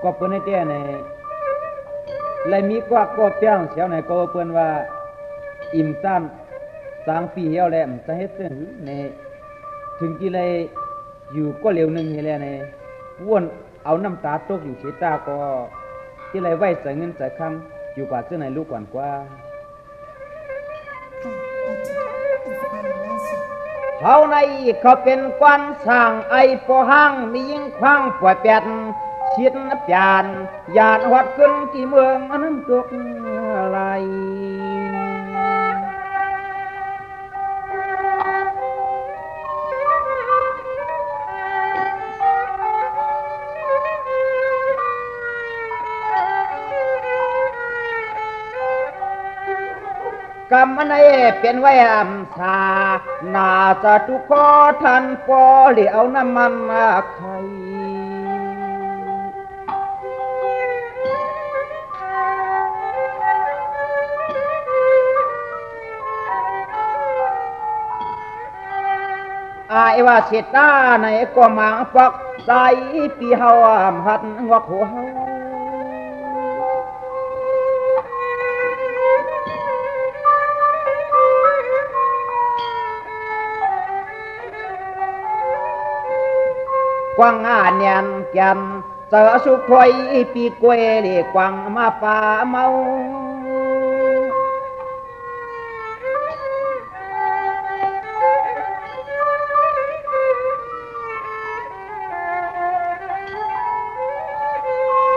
ก็เปิ้นให้เตี้ยในเลยมีกว่าก็เปียงเสียวไหนก็เปิ้นว่าอิ่มซ้ำ3 ปีเฮียวแล้วจะเฮ็ดเส้นในถึงกี่เลยอยู่ก็เร็วนึงนี่แหละในวนเอาน้ำตาตกอยู่เฉตาก็ที่ไรไว้ใส่เงินใส่คำอยู่กว่าเจ้าไหนลูกก่อนกว่าเขาในเขาเป็นกวนสร้างไอปอห้างมียิ่งคว้างปล่อยแปดชิดนับยานยานวัดขึ้นที่เมืองอันนั้นจุกอะไรกรรมในเป็นไว้อำสานาจะทุกขอทันปอหรือเอาน้ำมันมาไขอายว่าเสตาในก็มังปักใจปีเฮาหัดวักหัวเฮากวางงานเนียนแก่นเจอสุขถอยปีกวยหลีกวางมาป่าเมา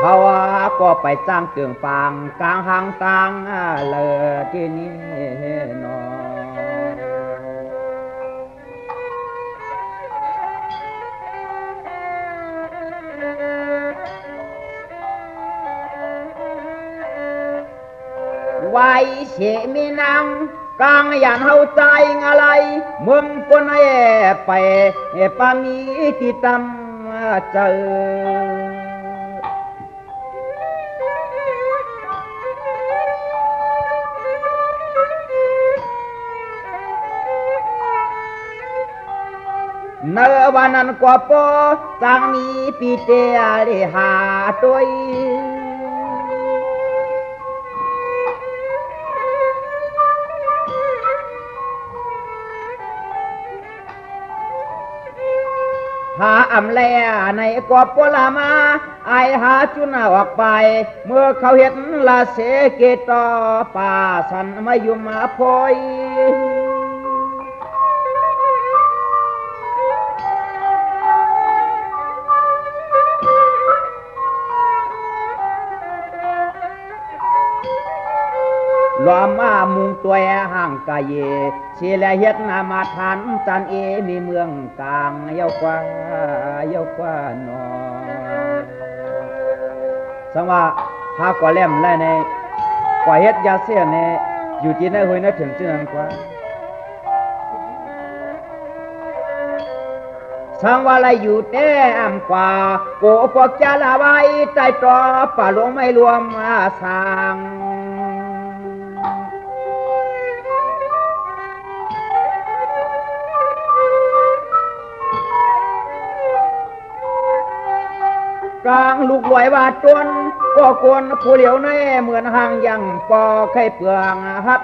เขาก็ไปจ้างเตืองฟางกลางหางต่างเลยที่นี่นอไว้เสียมีนางกลางยันเฮาใจอะไรมึงคนไอ้ไปปามีที่ตำเจอเนวันนั้นกว่าปอจังมีปีเตอริหาตัวหาอำแลในกว่าปลามาไอหาจุนออกไปเมื่อเขาเห็นลาเสเกตอป่าสันมายุมาพอยลอมามุงตัวห่างกายเยเสียและเฮ็ดนามาทานจันเอมีเมืองกลางเยาวกว่านอสังว่าหากว่าแหลมได้ในกว่าเฮ็ดยาเสียในอยู่ที่ไหนห้วยนั้นถึงที่นั้นกว่าสังว่าอะไรอยู่แต่อำกว่าโกพวกจะละไว้ใจต่อป่าหลวงไม่รวมสร้างกลางลูกลอยว่าจนก็กวนผู้เหลียวในเหมือนห่างยังปอไข่เปลืองหัด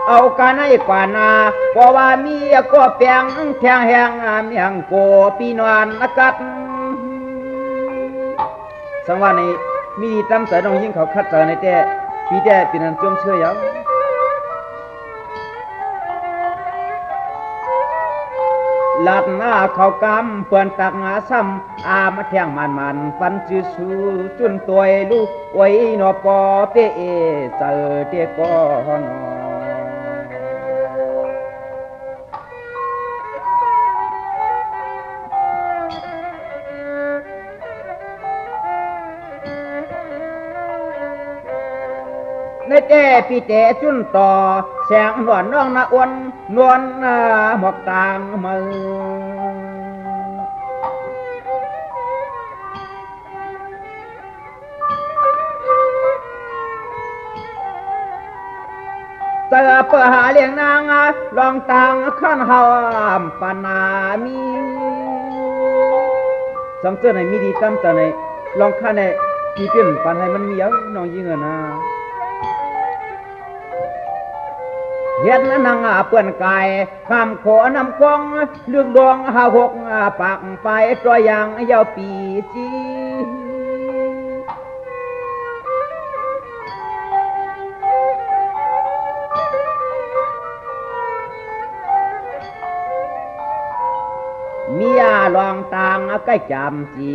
เอาการให้กว่านาเพราะว่ามีก็เปียงแทงแหงเมียงโกปีนวนอากาศสังว่าในมีตำเสนองยิ่งเขาคัดเจอในแต่ปีแต่ปีนั้นจมเชื่อยังลาดหน้าเขากำเปื่อนตักงาซ้ำอามาแทงมันปันจืสูจุนตัวลูกไว้นอปอเตเอเจอเตกอนอในเจ้ปีเตจุนต่อแสงนวลน้องนาอ้วนนวลหมอกต่างมือ เจอเปิดหาเลี้ยงนางลองตังขั้นเฮาปานามีสังเจอในมีดีตั้มแต่ในลองขั้นในที่เปลี่ยนปันให้มันมีเอาน้องยิงเงินนะเฮ็ดนางเปื่อนกายคำขอนำกองเลือกดวงหาหกปากไปตัวอย่างยาวปีจีมียาลองตางใกล้จำจี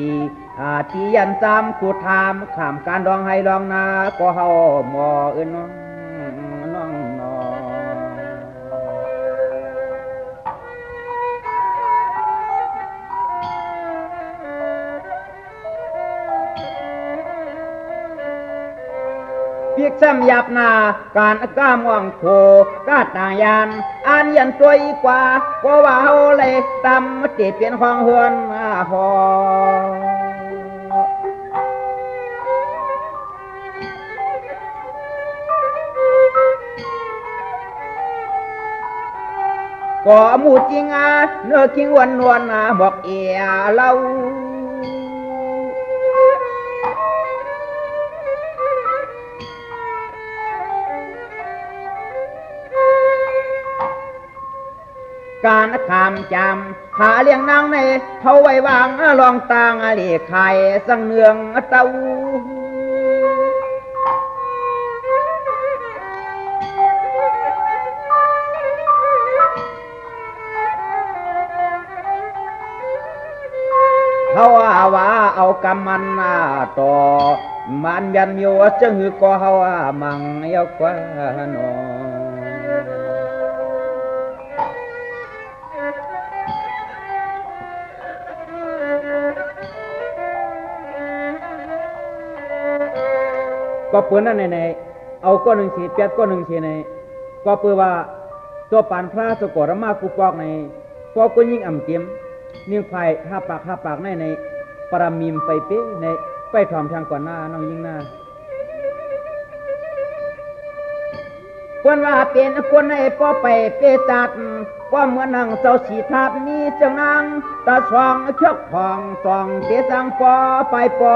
ที่ยันจำกูทำขามการลองให้ลองนาก็เฮาหมอน้องเพียกซ้ำหยาบนาการก้ามว่างโคกาต่างยานอ่านยันตัวอีกว่าเพราะว่าเฮาเลยตำติดเปลี่ยนของเฮือนหอก็หมูจริงเนื้อคิงวันนวลบอกเอียเล่าการคำจำหาเลี้ยงนางในเท่าไว้วางลองตางเหลี่ยไข่สังเนืองเต้าเขาว่าเอากำมันต่อมันยันมีว่าจะหือก็เขามังยกว่าหนอก็เปิดนั่นในเอาก้อนหนึ่งสีเปียกก้อนหนึ่งสีในก็เปิดว่าตัวปานพระสกอรมากุปอกในพอก็ยิ่งอ่ำเตียมนิ่งไฟห้าปากในปรามีมไปเป๊ะในไปถอมทางก่อนหน้าน้องยิ่งหน้าควรว่าเป็นคนในป้อไปเปจัดป้อเมื่อนั่งเจ้าสีทับมีจังนางตาสองเชือกผ่องสองเตจังป้อไปป้อ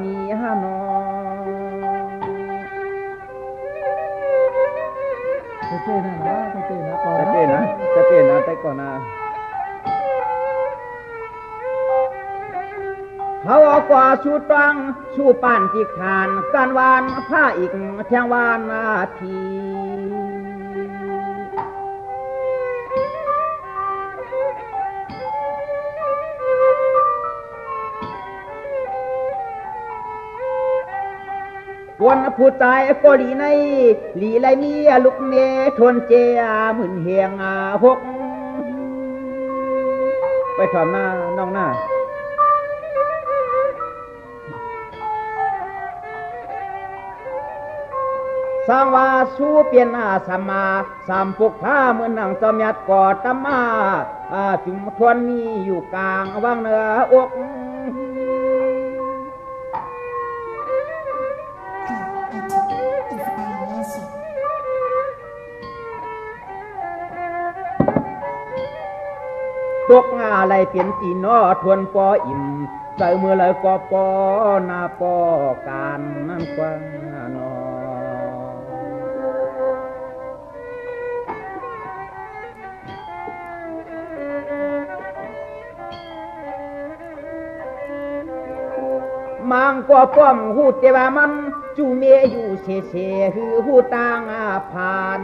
นี่ฮะนอจะเต้นนะแต่ก่อนนะเขาเอากว่าชูตังชูป่านจิกฐานการวานผ้าอีกแทงวานนาทีวนผู้ตายก็หลีในหลีไรมีลูกเมทนเจียหมื่นเฮียงหกไปถอมหน้าน้องหน้าสร้างว่าสู้เปลี่ยนสมาสามปุกผ้าเหมือนหนังจอมยัดกอดตมาจุ่มทวนมีอยู่กลางว่างเนื้ออกตกอะไรเปลี่ยนตีนอทวนปออิ่มใส่มือเลยก็ปอนาปอการนั่นกว่านอมังก็ป้อมหูเตว่ามันจูเมอยู่เฉหือหูตางผ่าน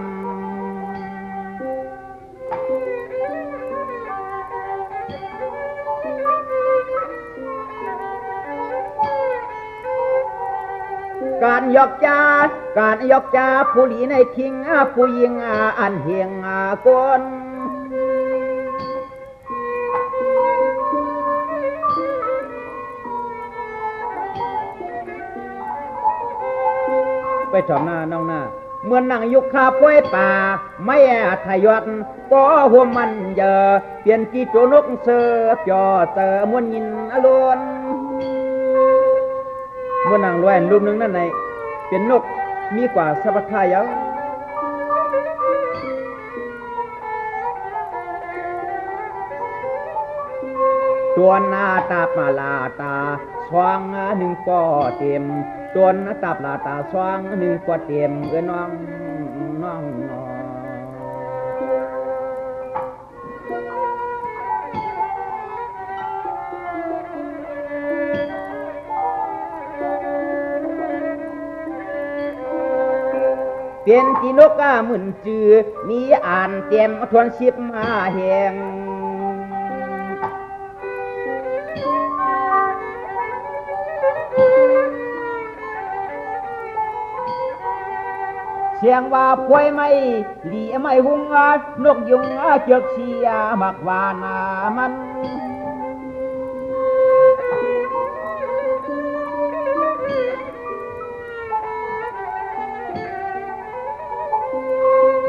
การยกจาผู้หลีในทิ้งผู้ยิงอันเหียงกนไปถอมหน้าน้องหน้าเมื่อนั่งยุคคาป่วยป่าไม่ทยศก็หัวมันเยอะเปลี่ยนกีโจนกเสือจอเตอมวนยินอลวนเมื่อนางรวยรูปนึงนั่นในเป็นนกมีกว่าสัพพายาว ตัวนาตาปาลาตาสว่างหนึ่งปอเต็มตัวนาตาปาลาตาสว่างหนึ่งปอเต็มน้องน้องเป็นที่นกหมื่นจือมีอ่านเต็มทวนชิบมาแหงเสียงว่าป่วยไม่หลีไม่หุงนกยุงเจือกเชียมักวานามัน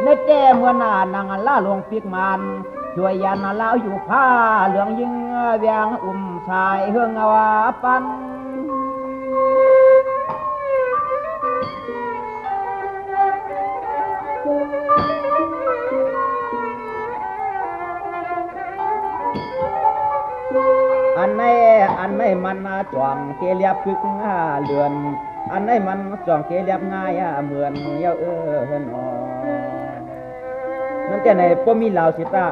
ในแก้เมื่อนานางล่าลงปีกมันช่วยยันลาวอยู่ผ้าเหลืองยิงเวียงชายเฮืองวาปันอันไหนมันจ่องเกลียบคึกเลือนอันไหนมันจ่องเกลียบง่ายเหมือนเย้านอนั่นแต่ในพวกมีลาวสิตา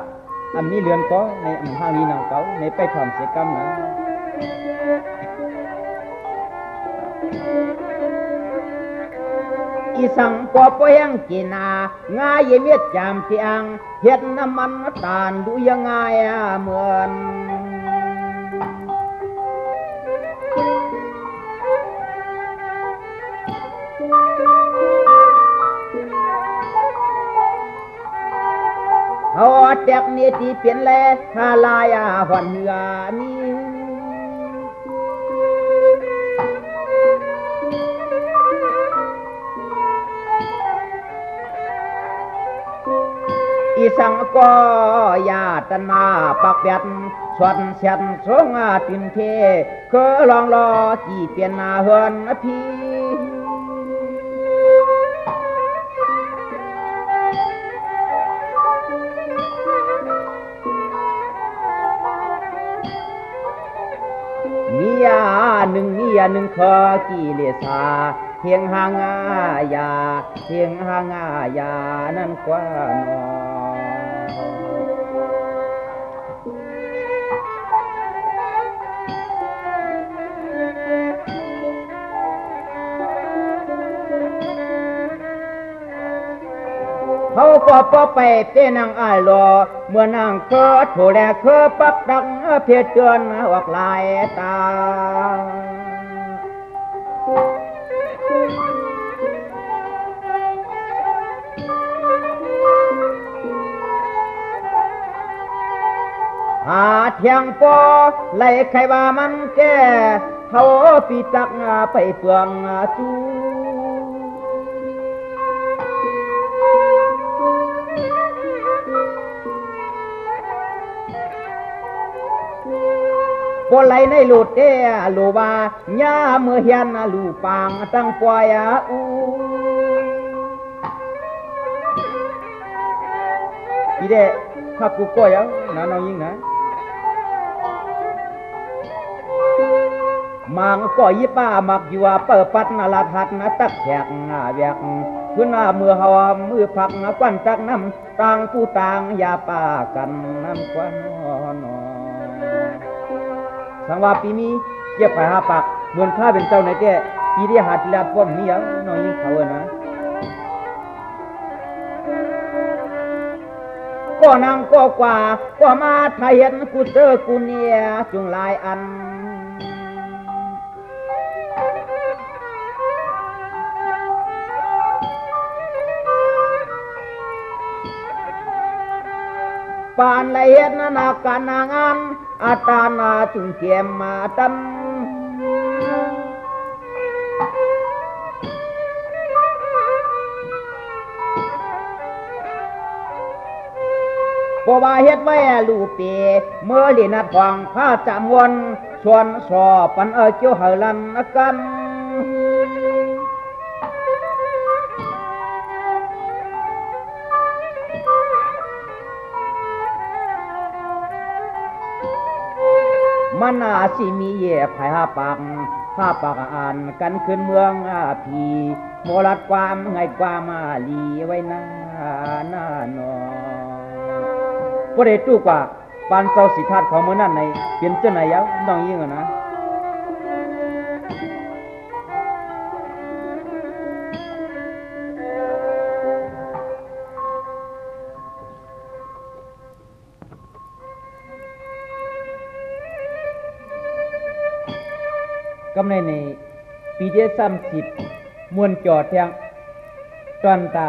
อันมีเลือนก็ในห้างนี้นางเก่าในไปทำเสียกรรมนะอีสังก็เพียงกินาง่ายเมียดจามเพียงเฮ็ดน้ำมันตาลดูยังไงเหมือนเอาแตกนี่ที่เปลี่ยนแลฮาลายหอนเหือนี้อีสังก็ยาตนาปักแบดสวนเสียนสงตินเทเคอลองรอกี่เปลี่ยนเฮือนพี่มียาหนึ่งขอกิเลสาเพียงหางายาเพียงหางายานั่นกว่านอเขาก็พอไปเป็นนางอ้ายรอเมื่อนางเคอโถแลเคอปักดังเพียเตือนออกลายตาเทียงปอไล่ใครว่ามันแก่เขาปีจักไปเฟืองจูปอไหลในหลุดเตลูบาญาเมื่อเฮียนลูปางตั้งปอยอูพี่เด้ขับกูก้อยน้องยิงนะมังก็ยิป้ามักอยู่เปิดปัดนาลาทัดนะตักแขกแบกขึ้นเมื่อหัวมือผักกวนจักน้ำต่างผู้ต่างยาป่ากันน้ำกวนนอสังว่าปีนี้เก็บไปหาปากเหมือนข้าเป็นเจ้าในแก่ปีที่หัดแล้วป้อมมีน้องยิงเขานะก็นั่งก็กว่าก็มาไทยเห็นกูเจอกูเนี่ยจุงลายอันปานละเอียดนาการนางานอาตานาจุงเกียมมาตั้มปว่าเฮ็ดไว้ลูกเปเมื่อลีนัดฟังผ้าจำวนชวนสอปันเกี่ยวหลันกัน ม มันอาสิมีเย่ภายหาปากอ่านกันขึ้นเมืองพีโมรัดความไงความมาลีไว้หน้านอบ่ได้ตู้กว่าปานเจ้าสิทัดของมื้อนั้นในเป็นจังไหนยะน้องยิงนะกำในปีเดีย30มวนจอดแทงตอนตา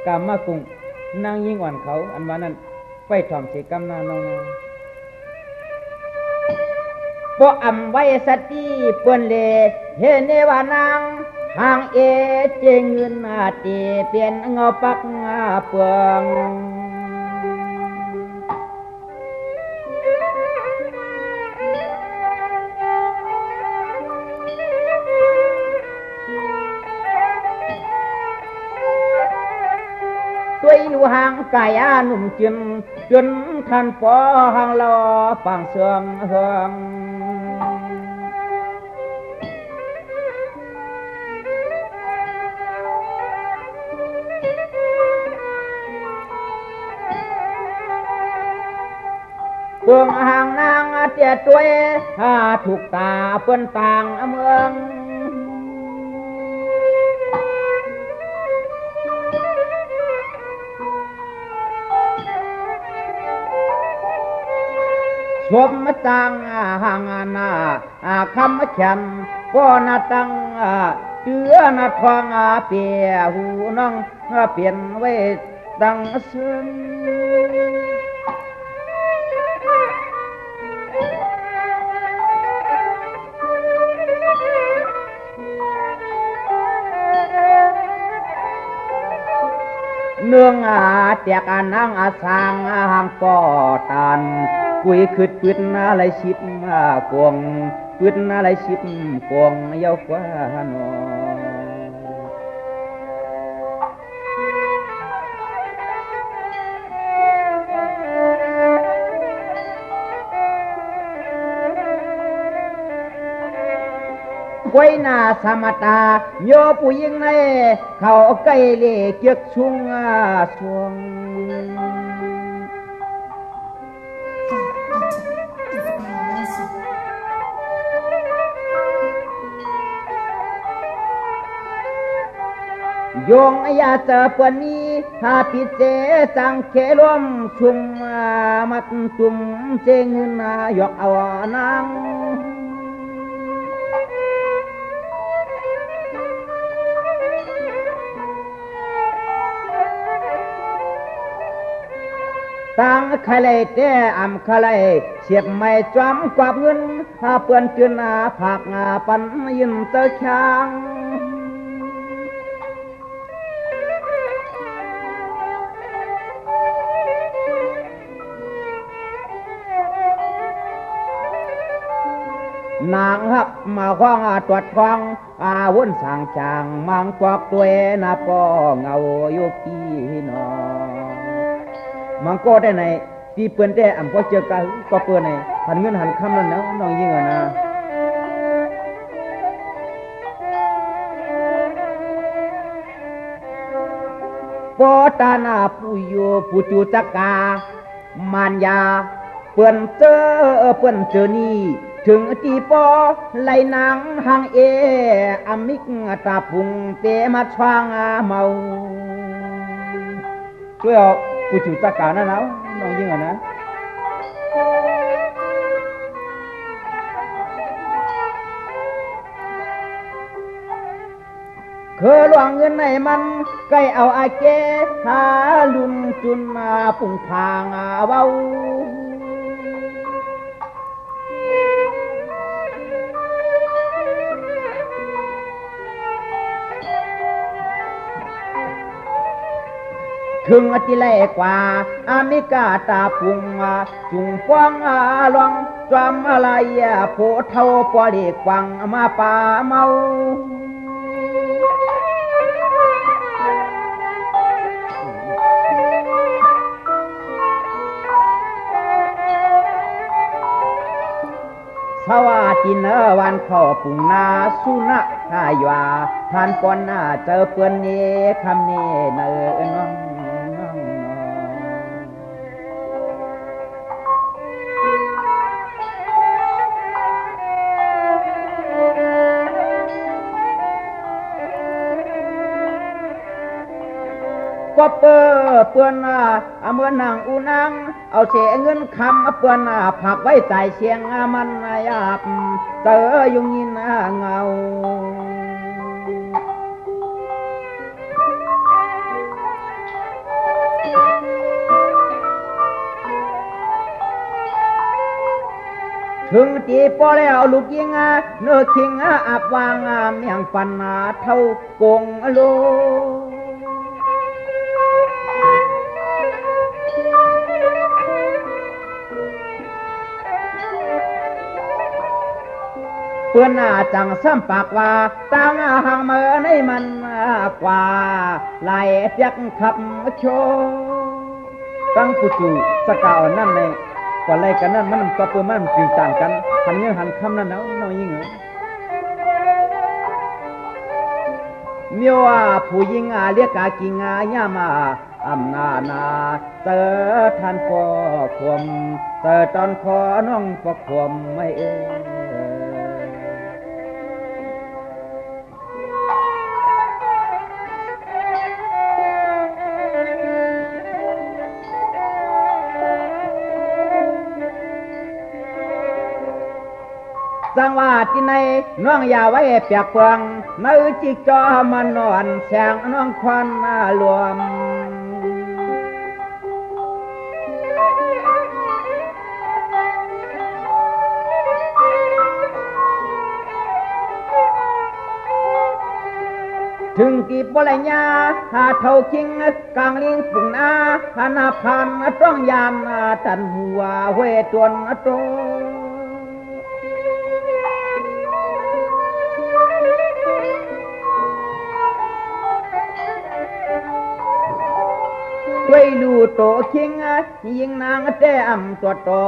กามมากุงนางยิ่งอ่อนเขาอันว่านั้นไปถ่อมเสกำนาน้องบ่อำไว้สติเปิ้นเลเฮเนว่านางห่างเอเจงเงินตีเปลี่ยนเงาปักเปืองตัวอยู่ห่างกายหนุ่มจนทันปอห่างรอปังเสืองเฮืองเบื้องห่างนางเตี้ยตัวถูกตาเปิ้นต่างเมืองชมมาจังห่างนาคำแขนก็นาตังเจือนาทองเปียหูน้องเปลี่ยนไว้ดังซึ้งเนื่องแตกนางสร้างห่างปอตันกุยขึ้นปืนอะไรชิบกวงปืนอะไรชิบกวงเยาวฟ้านอไว้หน้าสมตาโยผู้ยิงในเขาใกล้เล่เกียกชุงสวงโยงยาเจอปวนนี้หาปิเจสังเขลมชุมมัดจุมเจงนายกเอานางตั้งใครเลยเตะอำใครเสียบไม่จอมกวาดเงินเปื่อนจืนผักปันยินเตอช้างนางหับมาคว้างตรวจคว้างวุ่นสั่งจางมังกวักตัวนาปอเงาอยู่พี่น้องมังก็ได้ในที่เปิ้นได้อำพอเจอกันก็เปิ้นในหันเงินหันคำนั่นนะน้องยิ่งนะปอตานาปุโยปุจุจักกามานยาเปิ้นเจอนี่ถึงที่ปอไหลนางห่างอมิกตาปุงเตมาชวางเมาช่วยเอาปุจุจักกานะน้องยิ่งนะเคยหลวงเงินในมันใกล้เอาอาเกหาลุนจุนปุ่งพางเว้าถึงที่แรกว่าอเมริกาตาปุงจุงฟ้องลองจอมอะไรโพเท่าปอเด็กวังมาป่าเมา ราะว่าจินเนอวันขอปุ่งนาสุนะหายว่าทานปอนหน้าเจอเปื้อนเนคำเนเนอน้องก็เปื้อนเมื่อนางอูนางเอาเสเงินคำเปื้อนผักไว้ใส่เชียงมันยาบเจอยุงยินเงาถึงจีปอแล้วลูกยิงเนื้อคิงอับวางเมียงปันเท่ากงโลเพื่อนจังซ้ำปากว่าตั้งห่างเมื่อในมันกว่าไหลเตียกขับโชตั้งปุจุสกาวนั่นเลยกว่าไรกันนั่นมันก็เพื่อมันจึงต่างกันหันเงี้ยหันคำนั่นแล้วน้อยยิ่งเหรอเมียวผู้ยิงเรียกกิงย่ามาอำนาเจอท่านพ่อควมเจอตอนคอน้องปกควมไม่สังว่าที่ในน้องอย่าไว้เปียกพวงมือจิกจอมันนอนแสงน้องควันรวมถึงกีบอะไรญาหาเท่าคิงกลางลิงปุ่งนาหนาพันต้องยานตันหัวเวตวนโตไว้ลูโตคิงยิงนางเต้อำตัวต่อ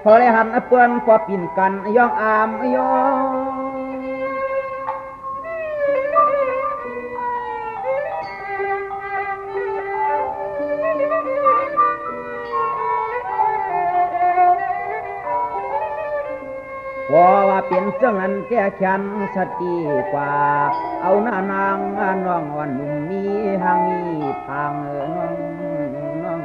พอเลยหันเปื้อนพอปิ่นกันย่องอามย่องว่าเป็นเจ้านั้นแก่ฉันสติกว่าเอาหน้านางน้องวันนุ่มมีหางมีทางน้อง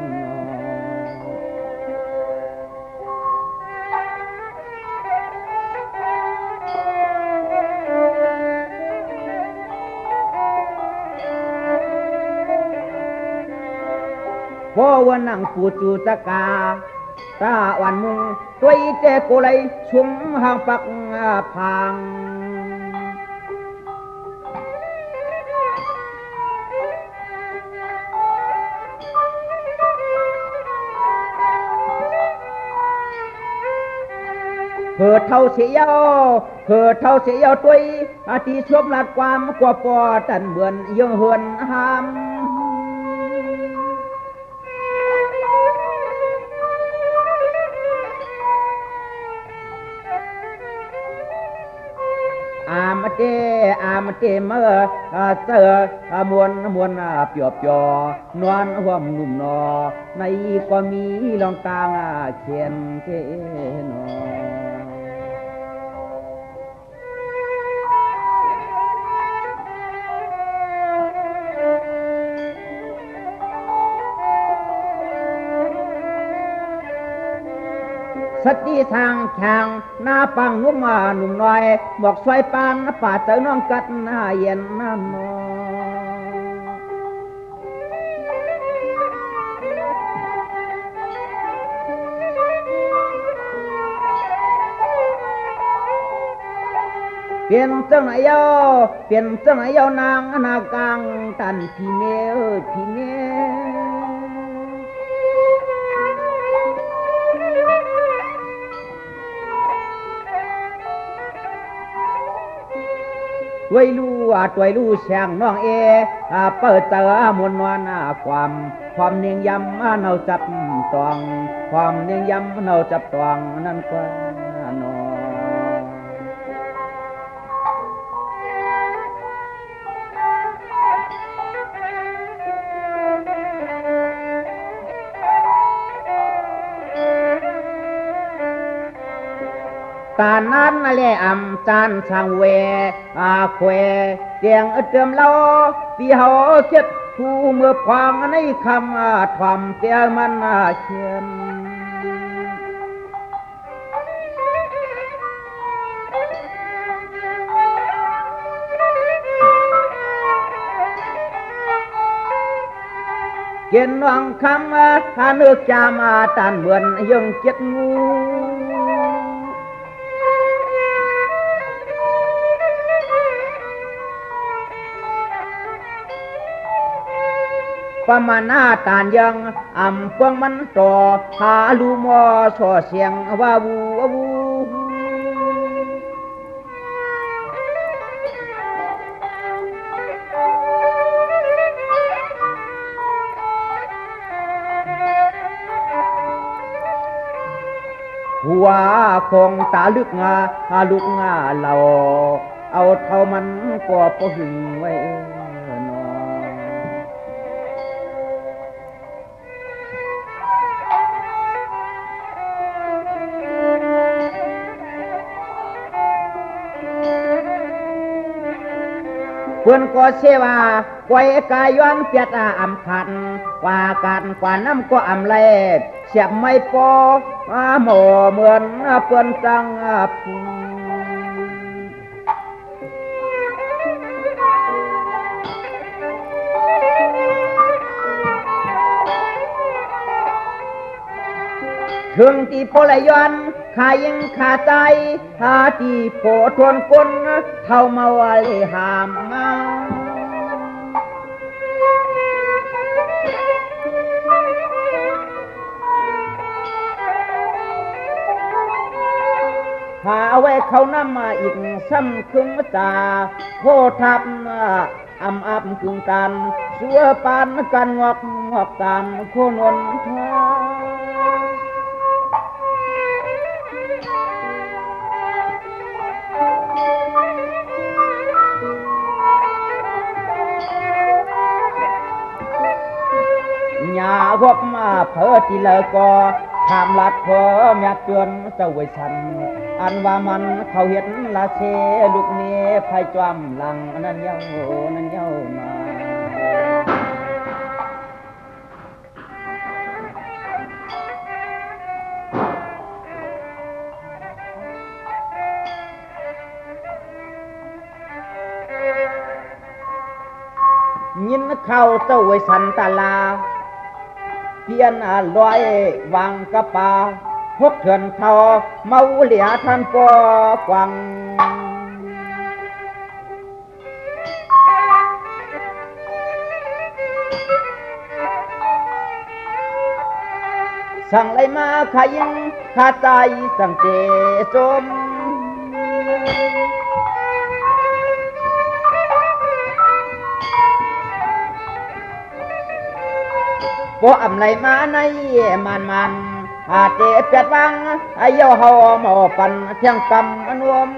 พอวันนั่งปูจูตะกาตาวันมุงตัวอีเจโกเลยชุมห่างปักพังเพื่อเท่าเสียาวตัวอาทิชมลัดความกว่าปอตันเบือนยังเหือนหามอามเตเมื่อเจอมวนเปียบจอนวลห่วมหนุ่มนอในก็มีลองตางเขียนเทนอสติทางแข่งหน้าปังนุ่มหนุ่มน้อยบอกสวยปานป่าเจอน้องกัดหน้าเย็นน้ำนอเปลี่ยนเจ้าไหนเย้านางนากลางตันพี่เมพี่เมด้วยลู่แช่งน้องเปิดเจอมวลนวลความเนียงยำเนาจับตองความเนียงยำเนาจับตองนั่นกว่าน้อง ตานั้นแลอำจานสังเวแควเตียงเติมเล่าปีเฮาเจ็ดผู้เมื่อฟังในคำทำเตียมันเขียนเกินวังคำถ้านึกจามาตันเหมือนยังเจ็ดงูประมาณหน้าตานยังพวงมันต่อหาลูมอสอเสียงว่าวูวูหัวคงตาลึกลูกเราเอาเท่ามันก็พอหึงไว้เพื่อนก็เชว่าไว้กายย้อนเปียดขันกว่ากันกว่าน้ำก็เล่เสียบไม่พอหมอเหมือนเพื่อนจังถึงที่โพลย้อนขายังขาใจหาที่โผทวนก้นเท่ามาว่าเลยหามหาไว้เขานำมาอีกซ้ำคึงตาโพทับอับกึ่งกันสัวปานกันงอกตามโคนวนทาญาพบมาเพื่อที่เลยก็ทำลัดพอแม่เตือนเจ้าไว้ฉันอันว่ามันเขาเห็นละเชลูกเมียไฟจอมหลังนั่นเย้ามายินเข้าเจ้าไว้ฉันตาลาเพียนลอยวางกระปาพกเถื่อนเท่าเมาเหลียท่านปอกวังสั่งไรมาขายิงขาใจสั่งเจสมพออำไรมาในมันเจ็บเปียดวังเยาเฮาหมอปันเที่ยงกำอนวม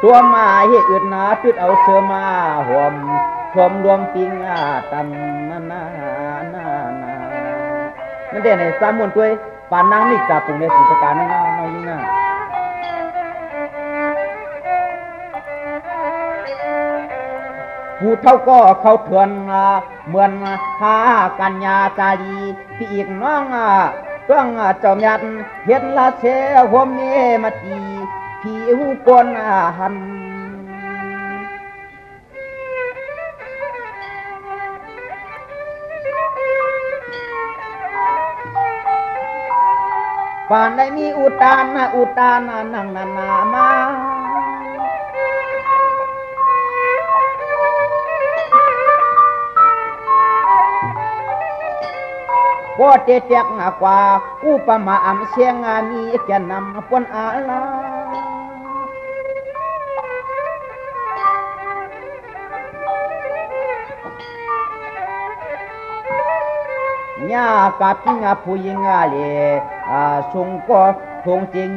ตัวมาเฮอื่นจุดเอาเสือมาห่วมชมรวมปิงตันนานั่นเด่นในสามมวนตัวปานนางนี่กาปุ่งในสิทธิการนั่นน้อยน่ะผู้เท่าก็เขาเถื่อนเหมือนหากัญญาตาดีพี่อีกน้องต้องเจ้ายันเห็นละเสหัวเมมาตีพี่หูกนหันป่านได้มีอุตานนั่งนามาก็เจ็กกว่าอุปมาเชียงมีแก่นำปนอาลาญากับพิงผู้ยิงเลยทรงก็ทงจริง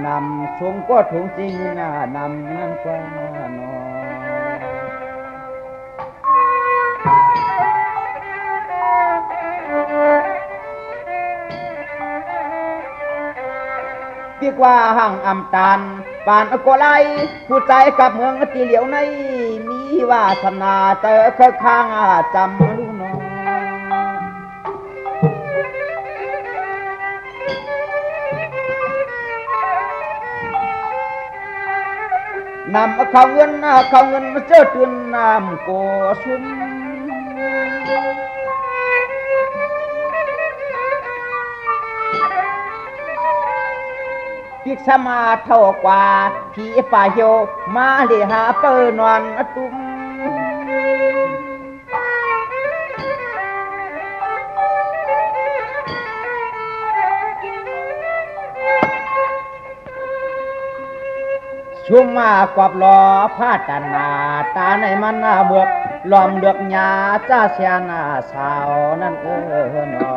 นำทรงก็ทงจริงนำนั่นกว่าน้อ ปีกว่าห่างอำตานปานโกไลผู้ใจกับเมืองตีเหลียวในมีวาสนาเจอเคยข้างจำลูกน้องนำเขาเงินมาเจอตุนน้ำโกชุมพิกษมาเท่ากว่าผีป่าเหี่ยวมาเลหาเปิดนอนตุ้มชุ่มมากอบล้อผ้าตันนาตาในมันเบือกลอมเลือกยาจ้าเสียนาสาวนั่นนอ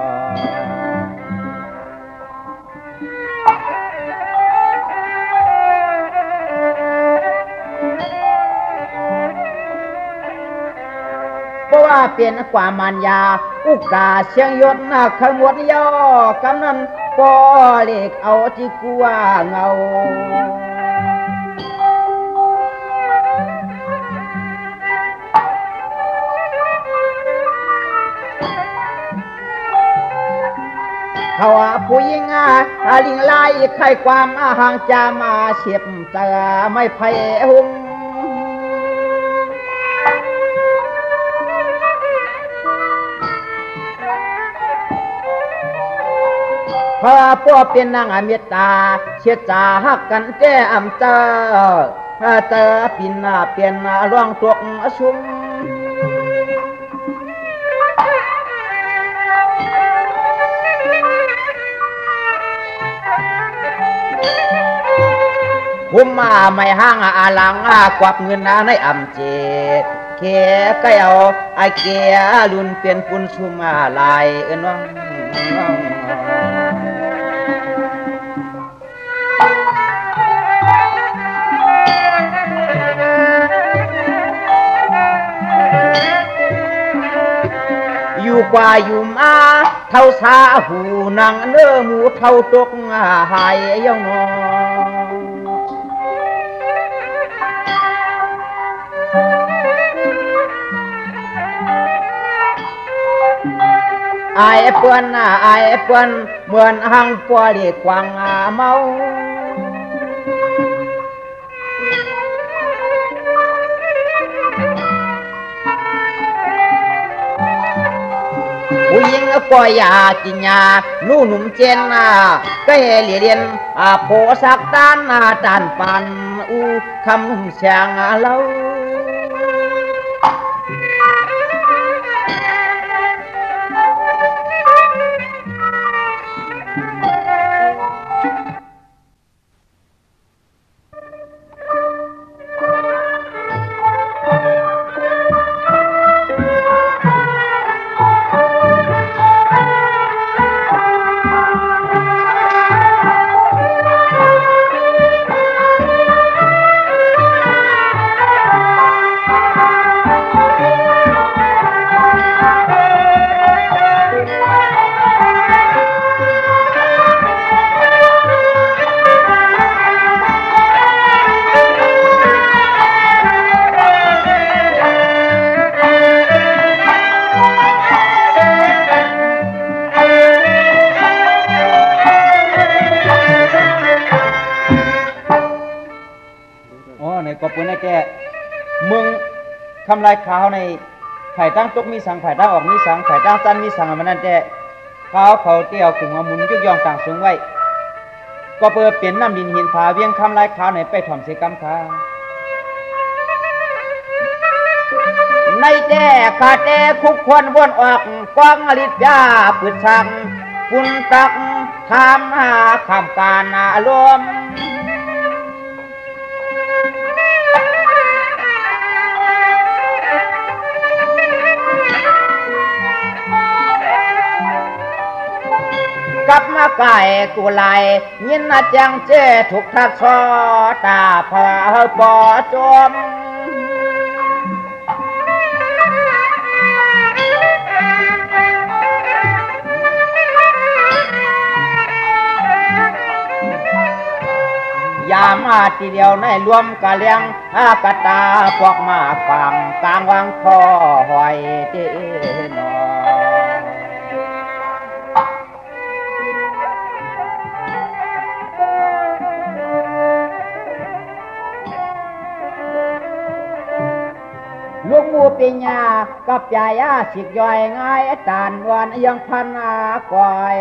เพราะว่าเป็นความมันยาอุกาเชียงยศขมวดย่อกำนันปอเล็กเอาที่กัวเงาเขาผู้หญิงลิงไล่ไข่ความห่างจะมาเฉียบเจอไม่ไพ่หุ่งพระพ่อเป็นนางอเมตตาเชียจาหักกันแก้อำเจอปินเปลี่ยนร่องตกชุ่มผมมาไม่ห้างอาลังกวักเงินในอำเจเขกเอาไอเกียลุนเปลี่ยนปุ่นชุมลายน้องอยู่กว่าอยู่มาเท่าสาหูนางเนื้อหมูเท่าตกหายย่องนอไอ้เพื่อนเหมือนหังปัวเด็กกวางเมาผู้หญิงก็อยากกินยาลู่หนุ่มเจนก็เฮเรียนโพสักด้านปันคำเสียงเล่าก็ปุ่นแก่เมืองทำลายขาวในไผ่ตั้งตกมีสังไผ่ตั้งออกมีสังไผ่ตั้งจันมีสังมันนั่นแก่เขาเตี้ยวกลุ่มหมุนยุกยองต่างสูงไว้ก็เปิดเปลี่ยนน้ำดินหินผาเวียงคำลายขาวในไปถ่อมเสกำขาในแก่ขาแก่คุกควนวนออกกองอริยาปืนสังคุณตักทำหาคำการอารมณ์กับมาไก่กุไลยินจังเจถูกทัดซอตาพาปอจม ทีเดียวในรวมกะเลียงกะตาพวกมาฟังกลางวังคอหอยเจนอลูกมูปิญญากับยายาสิกย่อยง่ายตานวันยังพันก่อย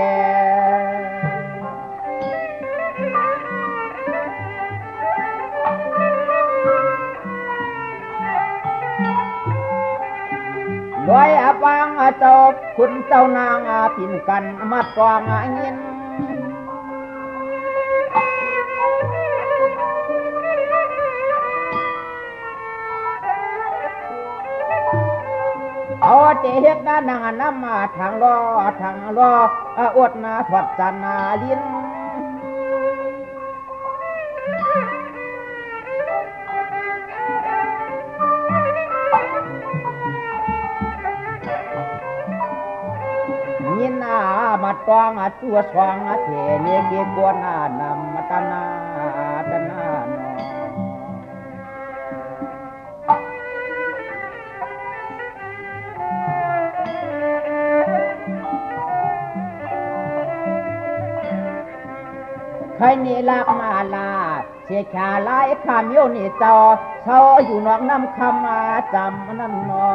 ด้วยฟังเจ้าคุณเจ้านางปิ่นกันมาตองยินเอาเจเฮ็ดนางน้ำมาทางรออดนาถอดจันนาลิ้นยินมาตองตัวสว่างเทเนเกกวนนำตนาใครนี่ลากมาลาเสียชาลายคำโยนี่เจ้าเขาอยู่นอกน้ำคำมาจำนั่นนอ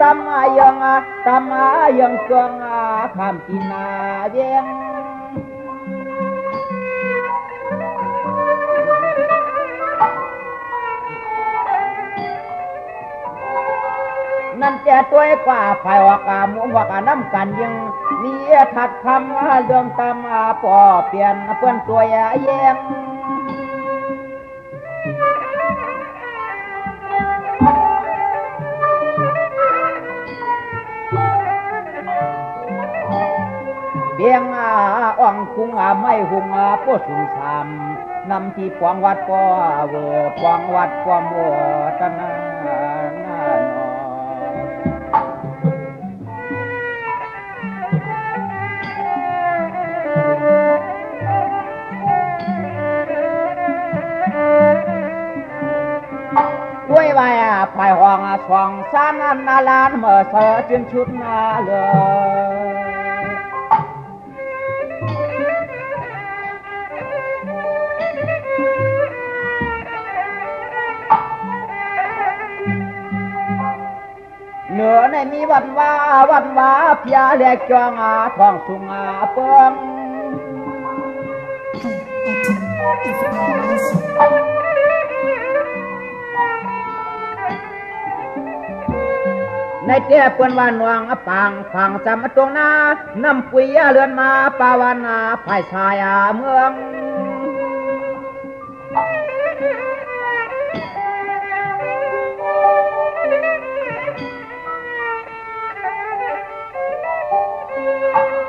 ตำมายังเกืองคำกินเวียงนั่นจะตัวกว่าไฟว่ากามุว่ากาน้ำกันยังนี่ถัดคำเรื่องตามปอเปลี่ยนเพื่อนตัวแย่งเบียงอ่องคุงไม่หุงผู้สูงสามนำที่ปวงวัดปอเวปวงวัดปวงวัวตนาด้วยใบภายห้องสองสานนาลานเมื่อเสอจนชุดนาเลยเหนือในมีวันว่าเพียแหลกจองทองสุงเปิงในเจ้าเปิ้นว่าหนวงปังฟังจำตรงนาน้ำปุยเลือนมาปาวานาภายชายเมือง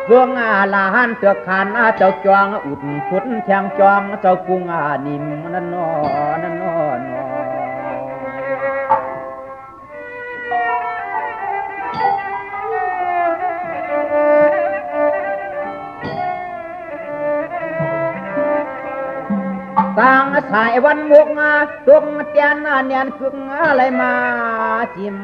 เบื้องลาหันเตือกขันเจ้าจวงอุดพุทธแทงจวงเจ้ากุ้งนิ่มนั่นนอต่างสายวันมุกตุกเตียนเนียนคึกอะไรมาจิ้ม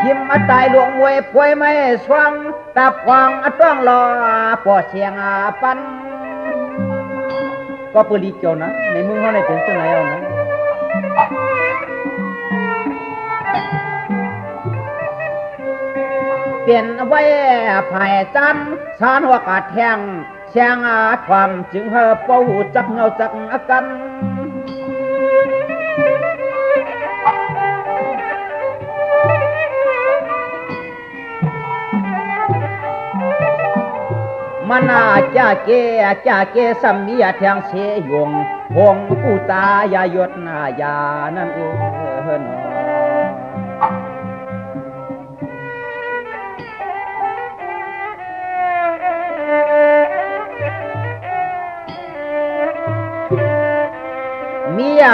ยิ้มตายหลวงมวยป่วยไม่สว่างตาพวางต้องรอปอเสียงปันก็ปืนดีเกี่ยวนะในมือเขาในเป็นเส้นไหนเอานะเปลี่ยนไว้ภายจันสารหัวกาดแทงเสียงความจึงเป่าจักเงาจักกันมันจ่าเกสัมมีแทงเสยงหงกูตายายดนายานั่นเอง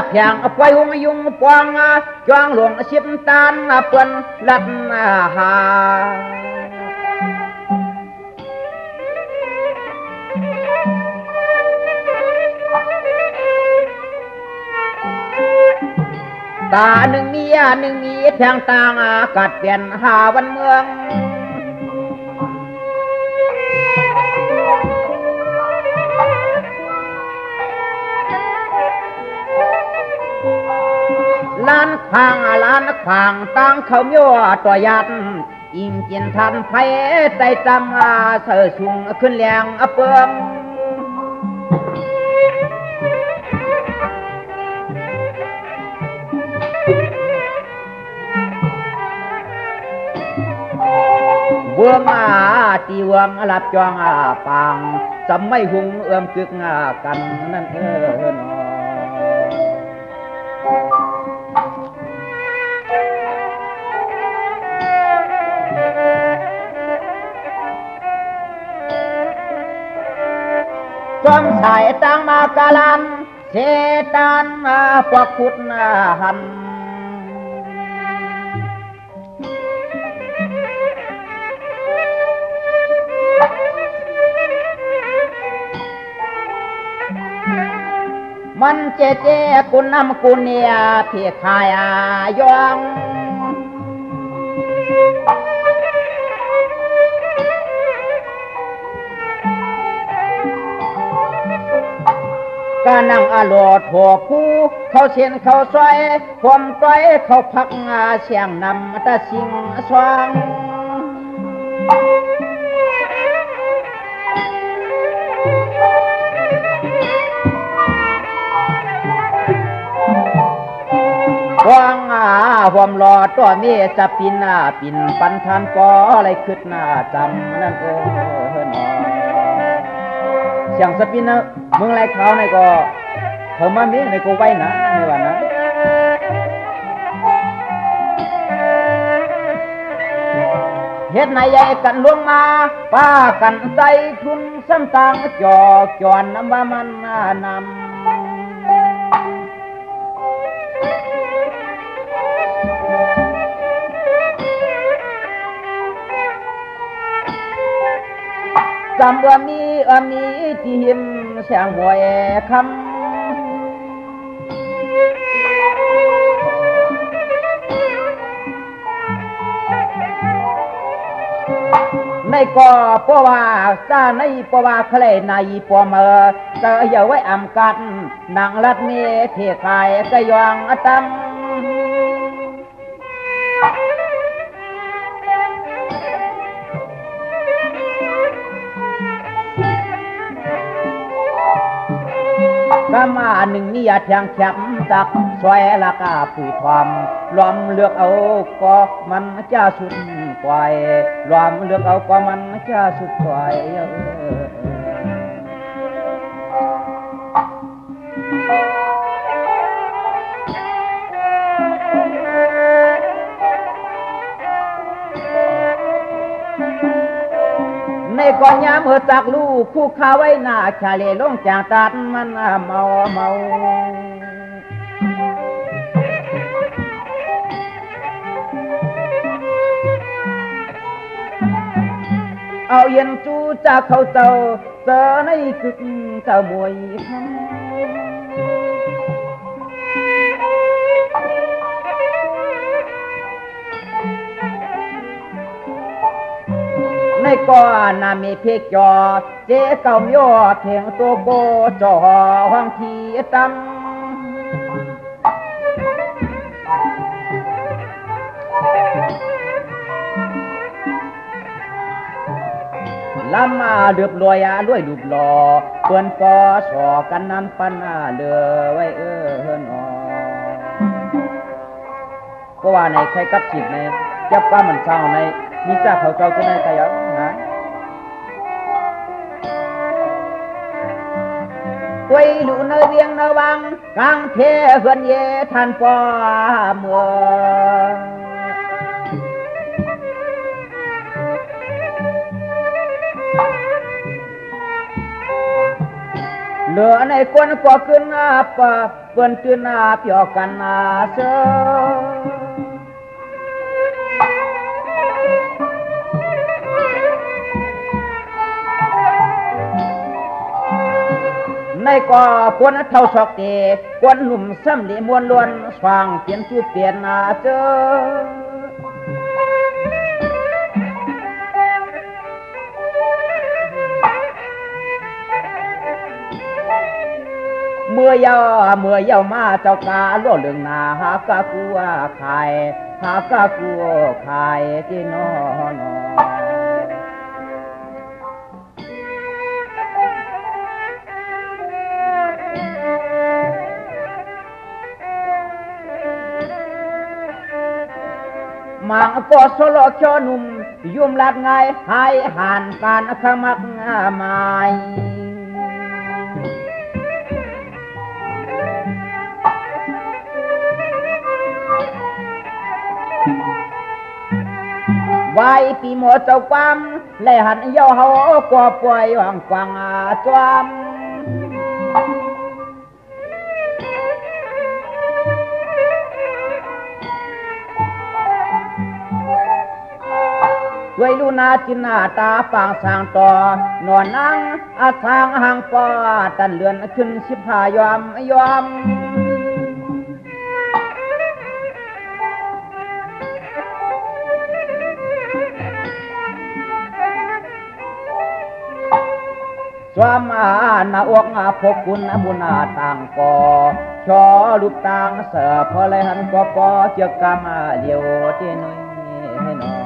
เพียงปล่อยหงยุงปวงจวงหลวงชิบตานเปิ้นลัดหาตาหนึ่งมีหนึ่งมีแทงต่างกัดเปลี่ยนหาวันเมืองล้านขางตั้งเขาเมียวตัวยัดอิงกินทันไฟใจจำเสือชุงขึ้นแรงเปิงเวืองตีเวืองหลับจองปังจำไม่หุงเอื้อมกึกกันนั่นนอจอมสายตั้งมากาลันเสตันพวกขุดหันมันเจกุนนำกุนเนียเพียขายยองกานั่งอโลดหัวผู้เขาเชียนเขาซอยความต้อยเขาพักเสียงนำตาสิงสว่างว่างหวมรอตัวเมียจะปินปินปันทันปออะไรขึ้นจำนั่นหนอเสียงสปินเมืองไรเขาในก็เธอมามีในก็ไว้นะในวันนั้นเฮ็ดนายใหญ่กันล่วงมาป้ากันใจทุนซ้ำต่างจอกจวนน้ำว่ามันนำจำว่ามีที่หิมเสียงหวยคำในก็เพราะว่าซาในเพราะว่าใครในปอมเจออย่าไว้อำกันนางรัดเมเทกายก็ยองตั้มก็มาหนึ่งนี่แทงแคมจักสวยละกาปุ๋ยทอมล้อมเลือกเอาก็มันจะสุดปล่อยล้อมเลือกเอาก็มันจะสุดปล่อยในก่อนยามเมื่อจากลูกคู่ข้าไว้หน้าชาเลลงจางตัดมันเมาเอาเย็นจูจากเขาเจ้าเจอในกึกเจ้ามวยในก่อนน่ะมีเพกจอเจ๊เก่าโยเถียงตัวโกจอห้องทีตั้มลำมาเดือบลอยรวยรูปหล่อเปิ้นปอสอกันนั้นปันเลือไว้หนอก็ว่าในใครกับจิตในยับว่ามันเศร้าในมีจ้าเขาเจ้าจะในกายนะไว้หลุนเวียงนวังกลางเทเฮือนเยทันปอเมืองล lửa này quân có cơn áp quân tuyên áp cho căn sơ này có quân thâu sọc thì quân nụm xâm lý muôn luôn xoàng tiến chu tiền chơ mưa giàu mà cháu cá lúa lường ha cá cua khai thì nó mang có số lo cho nụm yum lạt ngay hai hàn can khăm mắc mai vaiปีหมดเจ้าความเลยหันย่อเขากว่าป่วยหวังกวางจวมด้วยลูนาจินนาตาปางสางต่อนอนนั่งอาทางห่างปอตันเลือนขึ้น15ยอมสวามนาอวกพกคุณบุญต่างก่อชอลูกต่างเสือพอเลยหันก็ปอเจียกรรมเดียวที่น้อยให้น้อย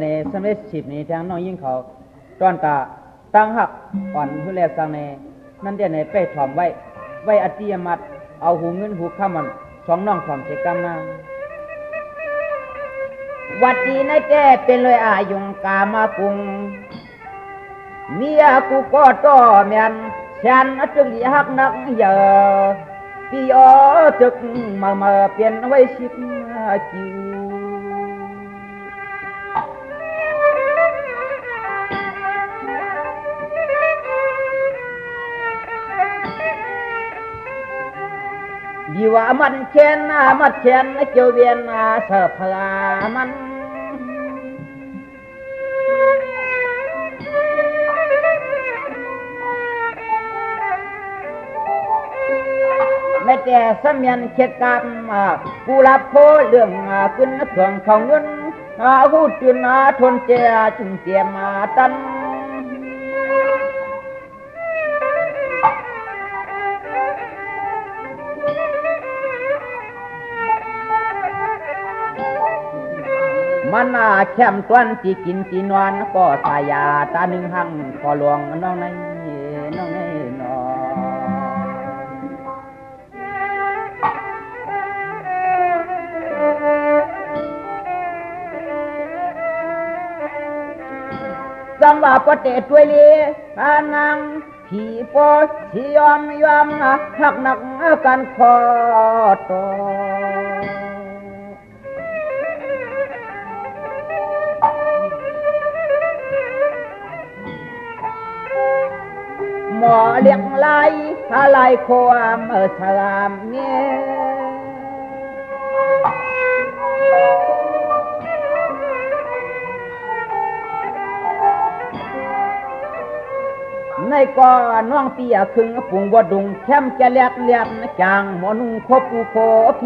ในสมัย10นี้ทางน้องยิ่งเขาตอนตาตั้งหักอ่อนผู้แลสังในนั่นเดี๋ยวในไปถ่อมไว้อติยมัดเอาหูเงินหูข้ามันสองน้องถ่อมเสกรรมนาวัดดีในแก่เป็นเลยอายุงกามากุงเมียกูก็ต่อแม่นฉันจึงหักนักเยอะปีอ้อจึกมาเปลี่ยนไว้ชิบจิวดีว่ามันเช่นเกี่ยวเวียนเสือพลามันไม่แต่สำยันเข็ดกรรมผู้รับโคเรื่องขึ้นเครื่องของเงินหูจืนทนเจ้าจึงเตรียมตันมันแค่มต้นที่กินที่นอนก็สายาตาหนึ่งหังก็หลวงน้องในนอสังว่าประเทศด้วยลีนางผีปอที่ยอมหักหนักกันคอต่อหมอเลี้ยงไล่อะไรความสลามเนี่ยในก่อน้องเปียครึ่งปุ่งบดุงแคมแกเลียดจางหมอนุ่งคบปูโคเพ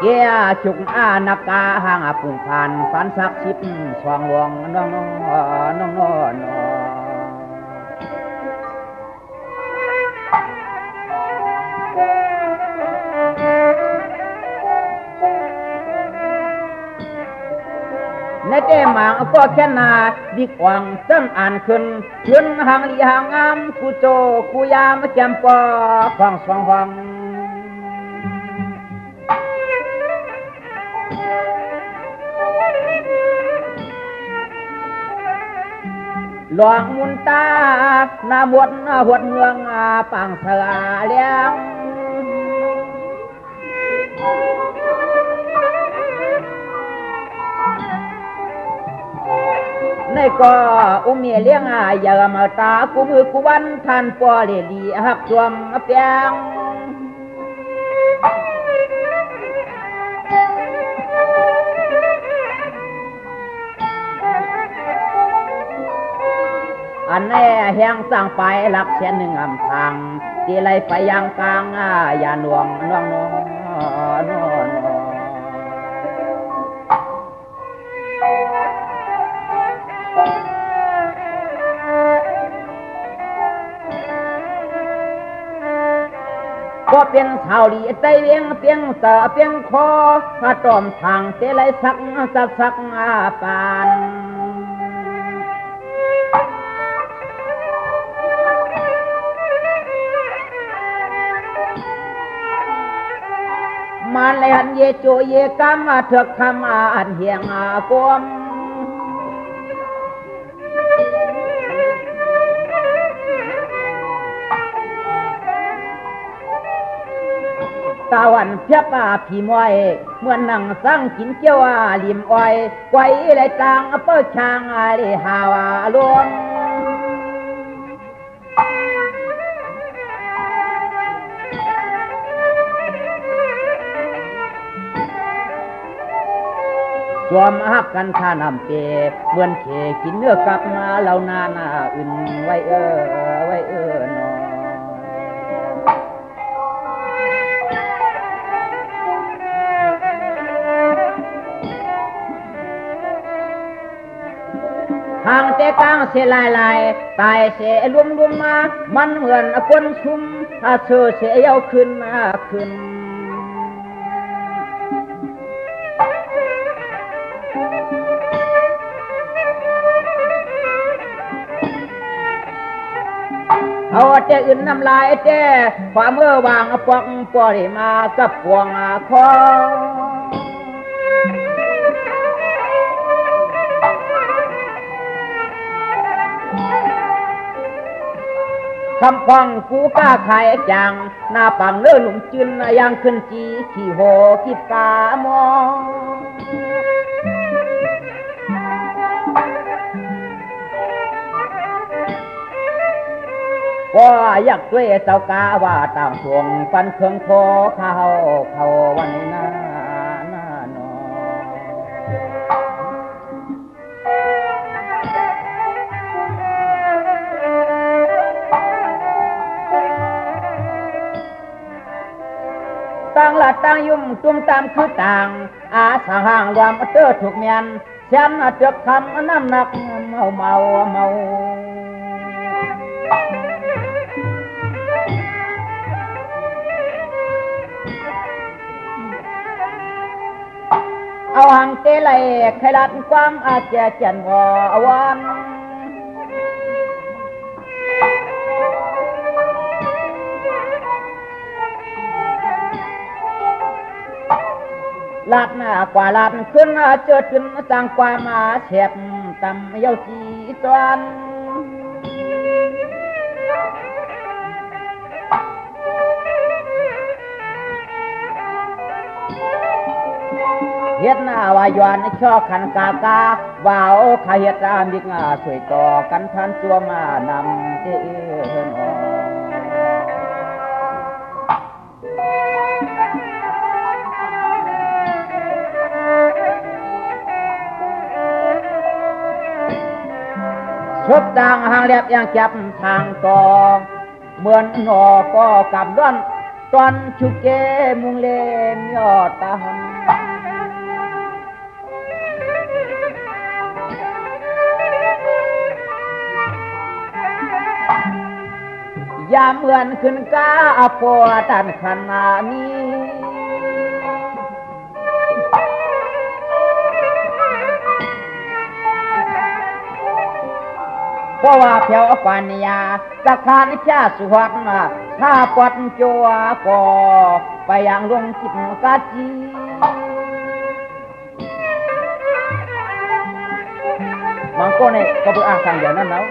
เกียจุกอานักกาห่างปุ่งผ่านฝันสักชิบสว่างหลวงน้องในเต้หมางก็แค่นาดีกว่างเส้นอ่านขึ้นชวนห่างลีห่างงามกูโจกูยามแกมปอฟังสว่างฟังหลวงมุนตาหน้าหมดหวดเมืองปังสลาเลี้ยงในก็อุ้มเมียเลี้ยงอย่ามาตากูมือกูวันท่านปอเลีลีหักจวมเปียงอันแน่แห้งสร้างไปหลักเช่นหนึ่งอำทางที่ไรไฟยางกลางอย่าหน่วงน้องก็เป็นชาวลีใจเวียงเปียงเสือเปียงคอพระจอมทางเตลัยสักปานมันเลยหันเยโจเยกามาเถือกคำอันเหียงกวมตาวันเพียบผีมวยเหมือนนั่งสร้างกินเจียวลิมอ้อยไว้ไรจางเปิ้ลช่างได้หาวลวงจวมหักกันท่านำเปเหมือนเขกินเนื้อกับมาเหล่านาอื่นไว้นอห่างแต่กลางเสียลายตายเสียรวมมามันเหมือนคนชุมเธอเสียเอาขึ้นเอาแต่อื่นน้ำลายแต่ความเมื่อวางปองปอริมากับพวงคอคำฟังกูกล้าขายจังหน้าปังเนื้อหนุ่มจืนยังขึ้นจีขี่โหคิดกามองก็อยากด้วยเจ้ากาว่าต่างช่วงฟันเครื่องคอเขาวันหน้านอต่างละต่างยุ่มจุ่มตามคือต่างอาสาห่างรวมเตอร์ถูกเมียนฉันเจือกคำน้ำหนักเมาเอาหางเตะไหลไขลัดความอาเจียจันววันลาดหน้ากว่าลาดขึ้นเจอขึ้นสร้างความมาเฉียบตำเย้าจีตวนเฮ็ดหน้าว่าย้อนชอบขันกากาว่าวขาเฮ็ดมิกสวยต่อกันทันจัวมานำเตือนชบต่างหางเรียบยังจับทางต่อเหมือนหนอก็กับด้วน ตอนชุกเกมุงเลมยอดตาหันยามเมื่อนขึ้นกาปวดตันขนามีเพราะว่าเพียวปัญญาสักการชาสุหัตนะถ้าปัดจัวก็ไปยังลงจิตกาจีบางคนเนี่ยก็ไปอ่านสั่งอย่างนั้นแล้ว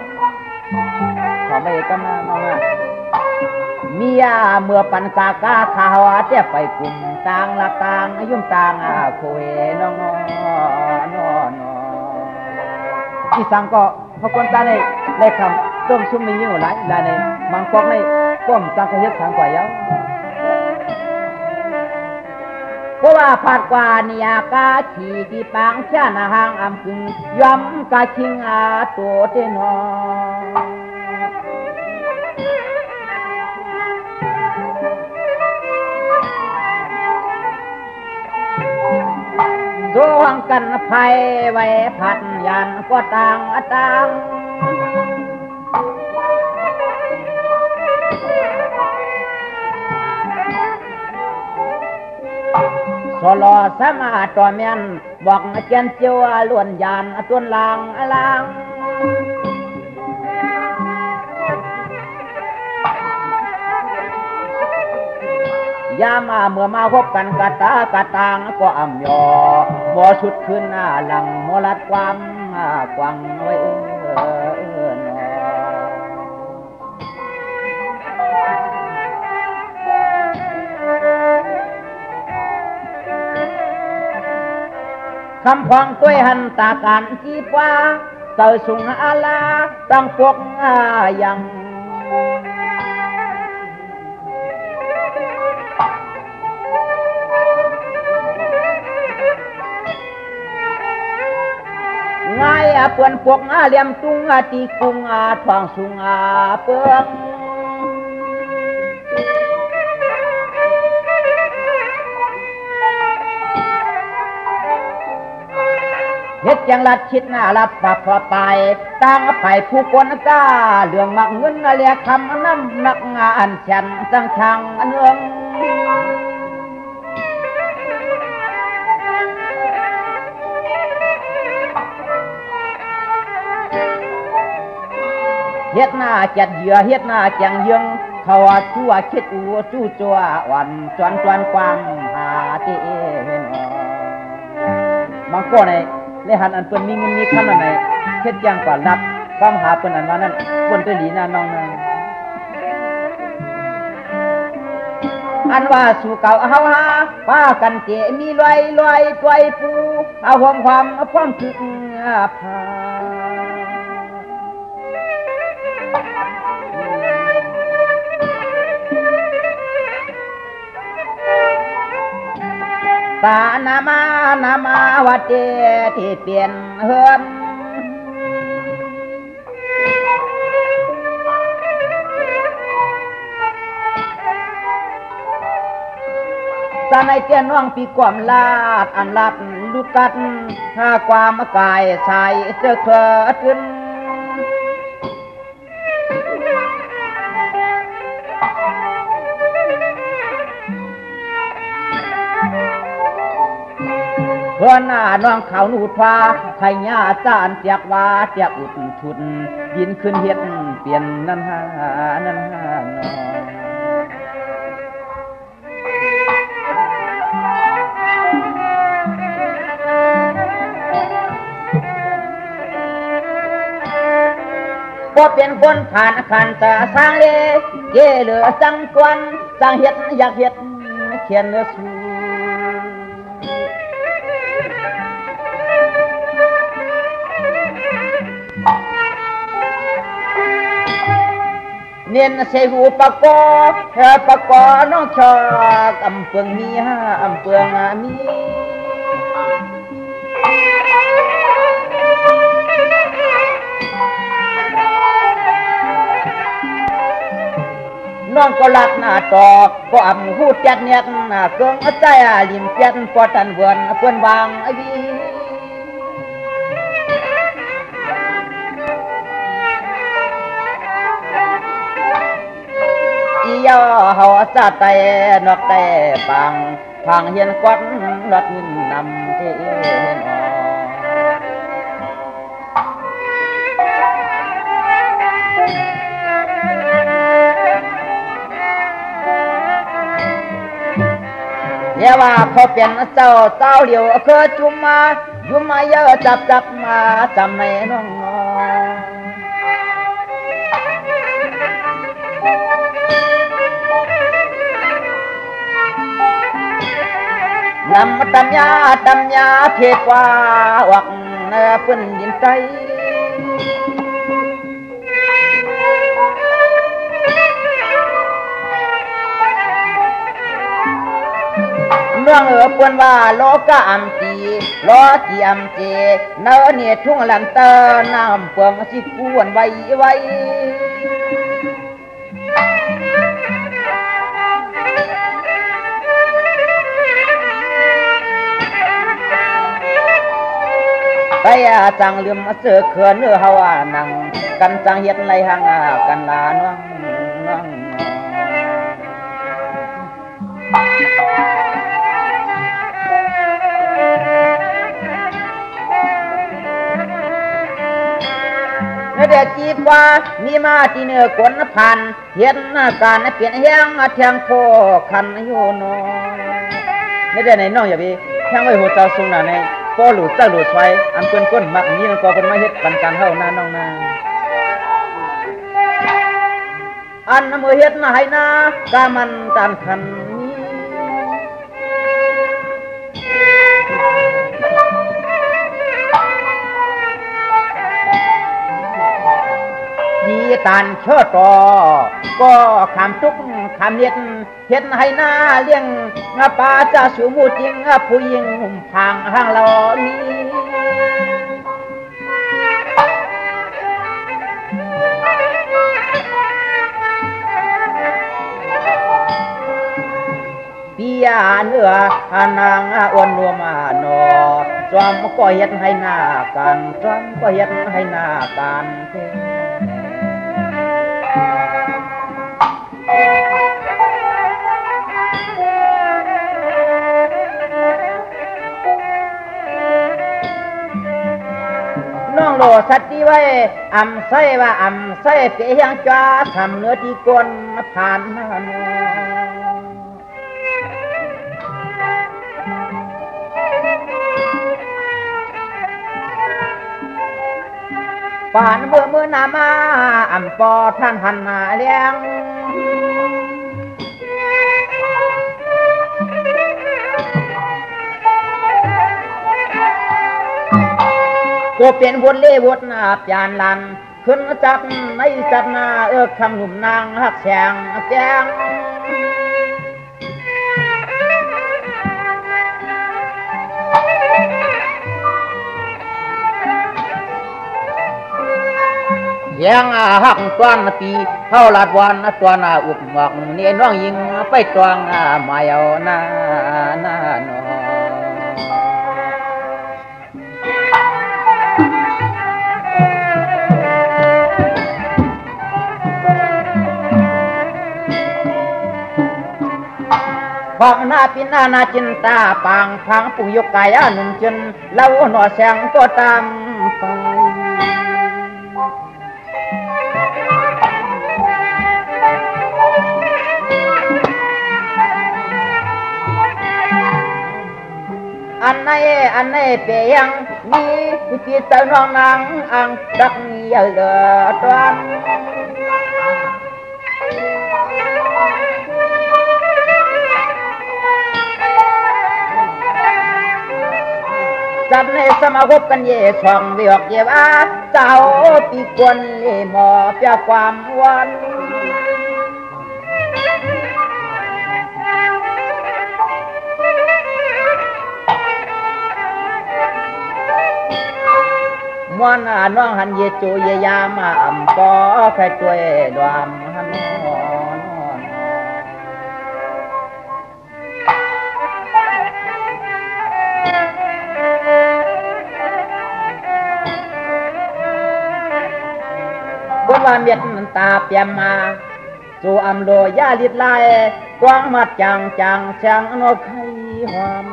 ขอไม่กันนะน้องนะเมียเมื่อปันกากาขาวเจ้าไปกลุ่มต่างละต่างยุ่งต่างคุยน้องที่สั่งก็เขาคนตาในคำต้มซุ่มมีอยู่หลายหลายในมังกรในก้มสังเกตทางกว่าเยาเพราะว่าผัดกว่านี่กาขี่ที่ปังชาหน้าหางอำกึ่งย้ำกาชิงตัวเตนอดวงกันภัยไว้พันยันก็ต่างสลอสมาตัวเมียนบอกเจียนเจียวล้วนยันต้นลางยามาเมื่อมาพบกันกะตางก็อ่ำยอบ่ชุดขึ้นหลังมลัดความกวังไว้คำพองตัวหันตาการจีบว่าเตอสุงอาลาตั้งพวกยังไงเปื่อนพวกเหลี่ยมตุงตีกุงทองสุงเปื่องเฮ็ดจังลัดชิดรับปากพอไปตั้งไปผู้คนกล้าเรื่องมักเงินเรียกคำน้ำหนักงานฉันสังชังเนืองเฮ็ดหน้าจัดเหยื่อเฮ็ดหน้าจังยังเขาชั่วคิดจู้จัววันจวนความหาเตเห็นบางคนในหันอันเปิ้นมีเงินมีคำอันไหนเฮ็ดอย่างก่อนรับความหาเปิ้นอันว่านั้นเปิ้นตัวหลีน้องนะอันว่าสู่เก่าเฮาหาป้ากันเจมีลอยตัวปูเอาความคึกพาตานามาวัดที่เปลี่ยนเฮือนตาในเตียนน้องปีความลาดอันลัดลุกัดถ้าความกายใส่เสื้อเขิดขึ้นเพื่อนน้องเขาหนูฟ้าไทยญาจานเจียกว่าเจียกอุดชุนยินขึ้นเฮ็ดเปลี่ยนนั่นหนอก็เป็นคนผ่านขันตาสร้างเลเย่เหลือสังกวนสร้างเฮ็ดอยากเฮ็ดเขียนเนื้อสูเนียนเสหูปะกอน้องชอกอำเปืองมีอำเปืองมีน น้องก็รักหน้าตอกก็อ่ำหูจัดเนียดเกืองใจลิมเจ็ดพอตันเวือนเพื่อนวางไอ้บีอียอเฮาซาไตนอกแต่ปังพังเฮียนกวัดรถนินนำที่เห็นอเรียกว่าเขาเป็นเจ้าเหลียวเคยจุ่มมาเยอะจับมาจำในน้องนำตำยาเทกว่าวักพื้นดินใจเมืองเปิ้นว่าโลกะอัมจีโลจีอัมเจเนอเนี่ยทุ่งลันเตอน้ำเปิงสิกวนไว้ไก่จังลืมเสือเขื่อนเนื้อเฮานังกันจังเฮ็ดไรหังกันลาน้องเด็กจีบว่ามีมาที่เนื้อกวนพันเห็นการเปลี่ยนแห้งแทงโพคันอยู่น้องไม่ได้ในน้องอย่าไปแทงไว้หัวเจ้าสูงหนาในพอหลุดเจ้าหลุดไฟอันเปิ้นก้นมักนี่มันก็เป็นมาเฮ็ดปันการเฮาหน้าน้องนาอันมือเฮ็ดนาให้นากามันการคันยีตันเชิดต่อก็คำทุกคำเน็ดเฮ็ดให้หน้าเลี้ยงปลาจะสูมูจริงผู้หญิงพังห้างเรานี้ปียเนื้อนางอ้วนรวมนอจอมก็เฮ็ดให้หน้ากันจอมก็เฮ็ดให้หน้ากันน้องโลสัตดีไว้อำไส้ว่าอำไส้เปียงจ้าทำเนื้อที่ก้นผ่านมาป่านเมื่อนามาอำปอท่านหันมาเลี้ยงก็เป็นวนเล่วนจานลันขึ้นจับในจัดนาคำหนุ่มนางหักแฉงแจงยังหักตอนปีเท่าลาดวันตัวนาอุบหมอกนี่น้องยิงไปตวงมาเอาหน้าน้องความหน้าปินหน้าจินตาปางพังปุ่งยกกายหนุ่มจนเล่าหน่อแสงก็ตามไปอันไหนเปียงมีจิตน้องนางอังดักเยอะเหลือตอนจับในสมาคบกันเย่ช่องเวียกเย่ว่าเจ้าปีกวนเล่หมอเปียความวันมวนน้องหันเยจูเยยามาอำปอแค่ช่วยดวมหันนอน quân và miệt ta piam mà dù âm đồ ya liệt lại quang mặt chàng chàng chàng nó khay hoam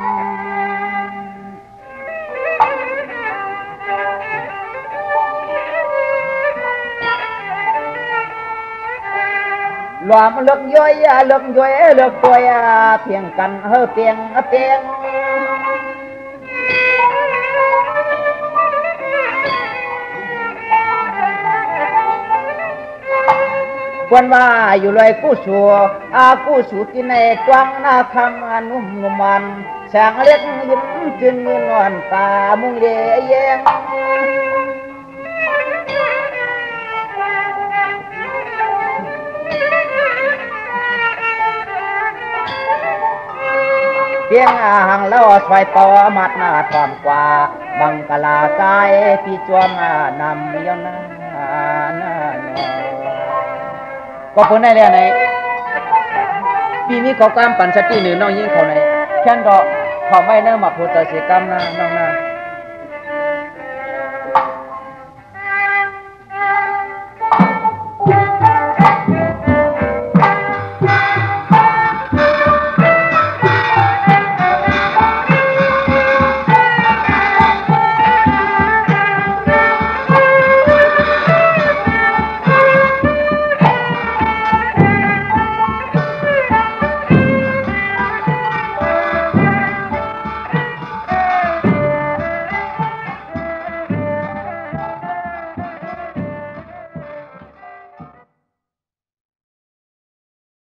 loàm lực dối lực tôi thiền cần hơi tiền quânว่าอยู่เลยกู้ชัวที่ในกว้างหน้าคำนุ่มมันแสงเล็กยิ้มจึงเงินวันตามุงเลี้ยงเพียงห่างแล้วสวยปอมัดหน้าทอมกว่าบังกลาใจพี่จวมนำเลี้ยวหน้าก็เพิ่นได้แล้วในปีนี้เขากล้ามปันสติหรือน้องยิ่งเขาในแค่นก็เขาไม่เนิ่มมาพูดแต่เสียกรรมนะน้องนะ